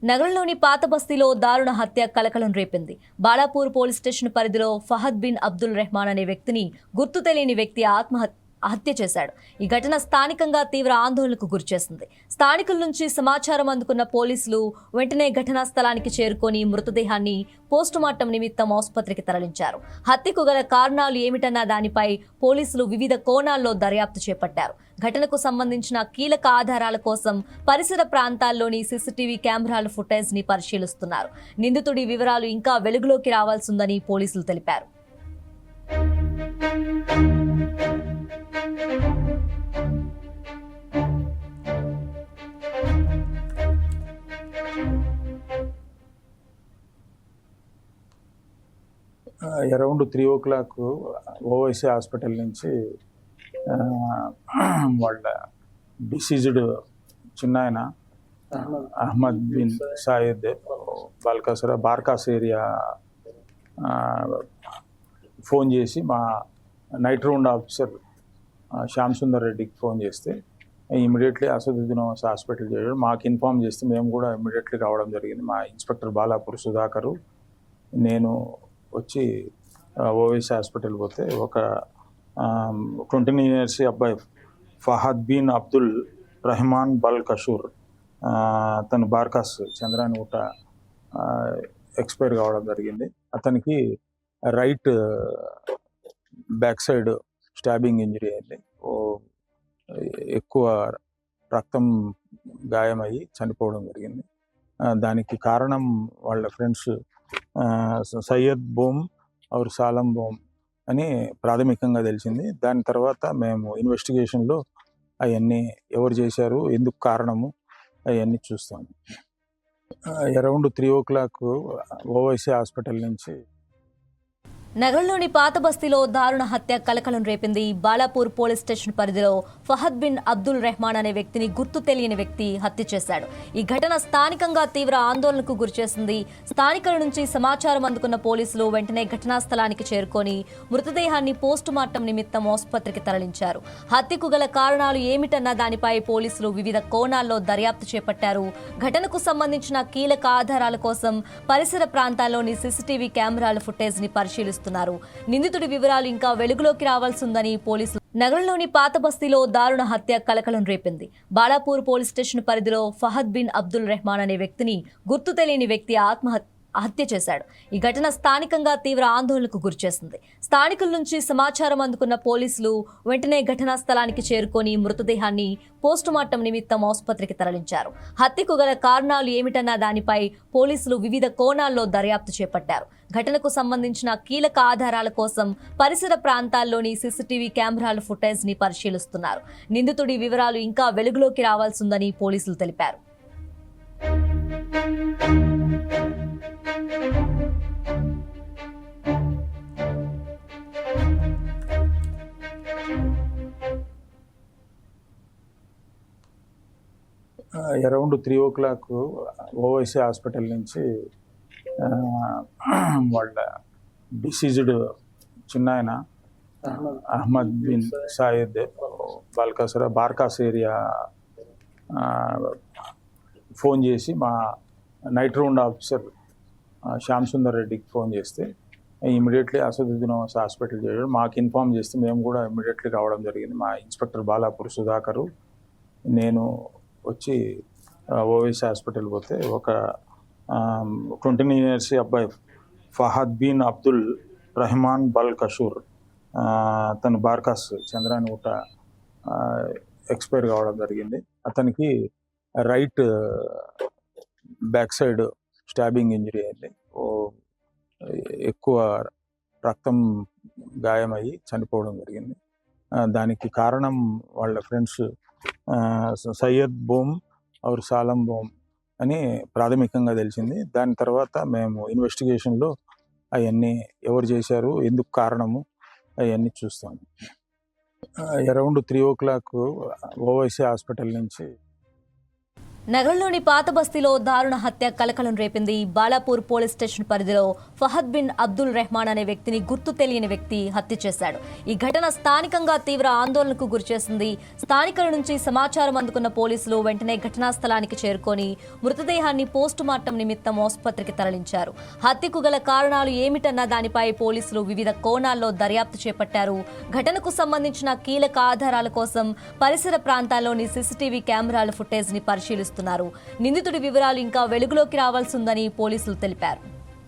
నగరంలోని పాత బస్తీలో దారుణ హత్య కలకలం రేపింది. బాలాపూర్ పోలీస్ స్టేషన్ పరిధిలో ఫహద్ బిన్ అబ్దుల్ రెహమాన్ అనే వ్యక్తిని గుర్తు తెలియని వ్యక్తి హత్య చేశాడు. ఈ ఘటన స్థానికంగా తీవ్ర ఆందోళనకు గురిచేసింది. స్థానికుల నుంచి సమాచారం అందుకున్న పోలీసులు వెంటనే ఘటనా స్థలానికి చేరుకొని మృతదేహాన్ని పోస్టుమార్టం నిమిత్తం ఆసుపత్రికి తరలించారు. హత్యకు గల కారణాలు ఏమిటన్న దానిపై పోలీసులు వివిధ కోణాల్లో దర్యాప్తు చేపట్టారు. ఘటనకు సంబంధించిన కీలక ఆధారాల కోసం పరిసర ప్రాంతాల్లోని సీసీటీవీ కెమెరాల ఫుటేజ్ ని పరిశీలిస్తున్నారు. నిందితుడి వివరాలు ఇంకా వెలుగులోకి రావాల్సిందని పోలీసులు తెలిపారు. 3 o'clock ఓవైసీ హాస్పిటల్ నుంచి వాళ్ళ డిసీజ్డ్ చిన్నాయన అహ్మద్ బిన్ సాయిద్ బాల్కాసరా బార్కాస్ ఏరియా ఫోన్ చేసి మా night round officer Shyam Sundar రెడ్డికి ఫోన్ చేస్తే ఇమీడియట్లీ అసదుద్దీన్ హాస్పిటల్ చేయడం మాకు ఇన్ఫామ్ చేస్తే మేము కూడా ఇమీడియట్లీ రావడం జరిగింది. మా ఇన్స్పెక్టర్ బాలాపూర్ సుధాకరు నేను వచ్చి ఓవైసీ హాస్పిటల్ పోతే ఒక 29 years అబ్బాయి ఫహద్ బిన్ అబ్దుల్ రెహమాన్ బల్ కషూర్ తను బార్కాస్ చంద్రానిగుట్ట ఎక్స్పైర్ కావడం జరిగింది. అతనికి right back side stabbing injury అయింది. ఎక్కువ రక్తం గాయమయ్యి చనిపోవడం జరిగింది. దానికి కారణం వాళ్ళ ఫ్రెండ్స్ సయ్యద్ బోమ్ और సాలం బోమ్ అని ప్రాథమికంగా తెలిసింది. దాని తర్వాత మేము ఇన్వెస్టిగేషన్లో అవన్నీ ఎవరు చేశారు, ఎందుకు కారణము అవన్నీ చూస్తాము. అరౌండ్ 3 o'clock ఓవైసీ హాస్పిటల్ నుంచి నగరంలోని పాత బస్తీలో దారుణ హత్య కలకలం రేపింది. బాలాపూర్ పోలీస్ స్టేషన్ పరిధిలో ఫహద్ బిన్ అబ్దుల్ రెహమాన్ అనే వ్యక్తిని గుర్తు తెలియని వ్యక్తి హత్య చేశాడు. ఈ ఘటన స్థానికంగా తీవ్ర ఆందోళనకు గురిచేసింది. స్థానికుల నుంచి సమాచారం అందుకున్న పోలీసులు వెంటనే ఘటనా స్థలానికి చేరుకొని మృతదేహాన్ని పోస్టుమార్టం నిమిత్తం ఆసుపత్రికి తరలించారు. హత్యకు గల కారణాలు ఏమిటన్న దానిపై పోలీసులు వివిధ కోణాల్లో దర్యాప్తు చేపట్టారు. ఘటనకు సంబంధించిన కీలక ఆధారాల కోసం పరిసర ప్రాంతాల్లోని సీసీటీవీ కెమెరాల ఫుటేజ్ ని పరిశీలిస్తున్నారు. నిందితుడి వివరాలు ఇంకా వెలుగులోకి రావాల్సిందని పోలీసులు. నగరంలోని పాత బస్తీలో దారుణ హత్య కలకలం రేపింది. బాలాపూర్ పోలీస్ స్టేషన్ పరిధిలో ఫహద్ బిన్ అబ్దుల్ రెహమాన్ అనే వ్యక్తిని గుర్తు తెలియని వ్యక్తి హత్య చేశాడు. ఈ ఘటన స్థానికంగా తీవ్ర ఆందోళనకు గురిచేసింది. స్థానికుల నుంచి సమాచారం అందుకున్న పోలీసులు వెంటనే ఘటనా స్థలానికి చేరుకొని మృతదేహాన్ని పోస్టుమార్టం నిమిత్తం ఆసుపత్రికి తరలించారు. హత్యకు గల కారణాలు ఏమిటన్న దానిపై పోలీసులు వివిధ కోణాల్లో దర్యాప్తు చేపట్టారు. ఘటనకు సంబంధించిన కీలక ఆధారాల కోసం పరిసర ప్రాంతాల్లోని సీసీటీవీ కెమెరాల ఫుటేజ్ ని పరిశీలిస్తున్నారు. నిందితుడి వివరాలు ఇంకా వెలుగులోకి రావాల్సిందని పోలీసులు తెలిపారు. అరౌండ్ 3 o'clock ఓవైసీ హాస్పిటల్ నుంచి వాళ్ళ డిసీజ్డ్ చిన్నాయన అహ్మద్ బిన్ సాయిద్ బాల్కాసరా బార్కాస్ ఏరియా ఫోన్ చేసి మా night round officer Shyam Sundar రెడ్డికి ఫోన్ చేస్తే ఇమీడియట్లీ అసదుద్దీన్ హాస్పిటల్ చేయడం మాకు ఇన్ఫామ్ చేస్తే మేము కూడా ఇమీడియట్లీ రావడం జరిగింది. మా ఇన్స్పెక్టర్ బాలాపూర్ సుధాకరు నేను వచ్చి ఓవైసీ హాస్పిటల్ పోతే ఒక 29 years అబ్బాయి ఫహద్ బిన్ అబ్దుల్ రెహమాన్ బల్ కషూర్ తను బార్కాస్ చంద్రానిగుట్ట ఎక్స్పైర్ కావడం జరిగింది. అతనికి right back side stabbing injury అయింది. ఎక్కువ రక్తం గాయమయ్యి చనిపోవడం జరిగింది. దానికి కారణం వాళ్ళ ఫ్రెండ్స్ సయ్యద్ బోమ్ और సాలం బోమ్ అని ప్రాథమికంగా తెలిసింది. దాని తర్వాత మేము ఇన్వెస్టిగేషన్లో అవన్నీ ఎవరు చేశారు, ఎందుకు కారణము అవన్నీ చూస్తాము. అరౌండ్ 3 o'clock ఓవైసీ హాస్పిటల్ నుంచి నగరంలోని పాత బస్తీలో దారుణ హత్య కలకలం రేపింది. బాలాపూర్ పోలీస్ స్టేషన్ పరిధిలో ఫహద్ బిన్ అబ్దుల్ రెహమాన్ అనే వ్యక్తిని గుర్తు తెలియని వ్యక్తి హత్య చేశాడు. ఈ ఘటన స్థానికంగా తీవ్ర ఆందోళనకు గురిచేసింది. స్థానికుల నుంచి సమాచారం అందుకున్న పోలీసులు వెంటనే ఘటనా స్థలానికి చేరుకొని మృతదేహాన్ని పోస్టుమార్టం నిమిత్తం ఆసుపత్రికి తరలించారు. హత్యకు గల కారణాలు ఏమిటన్న దానిపై పోలీసులు వివిధ కోణాల్లో దర్యాప్తు చేపట్టారు. ఘటనకు సంబంధించిన కీలక ఆధారాల కోసం పరిసర ప్రాంతాల్లోని సీసీటీవీ కెమెరాల ఫుటేజ్ ని పరిశీలిస్తున్నారు. నిందితుడి వివరాలు ఇంకా వెలుగులోకి రావాల్సిందని పోలీసులు తెలిపారు.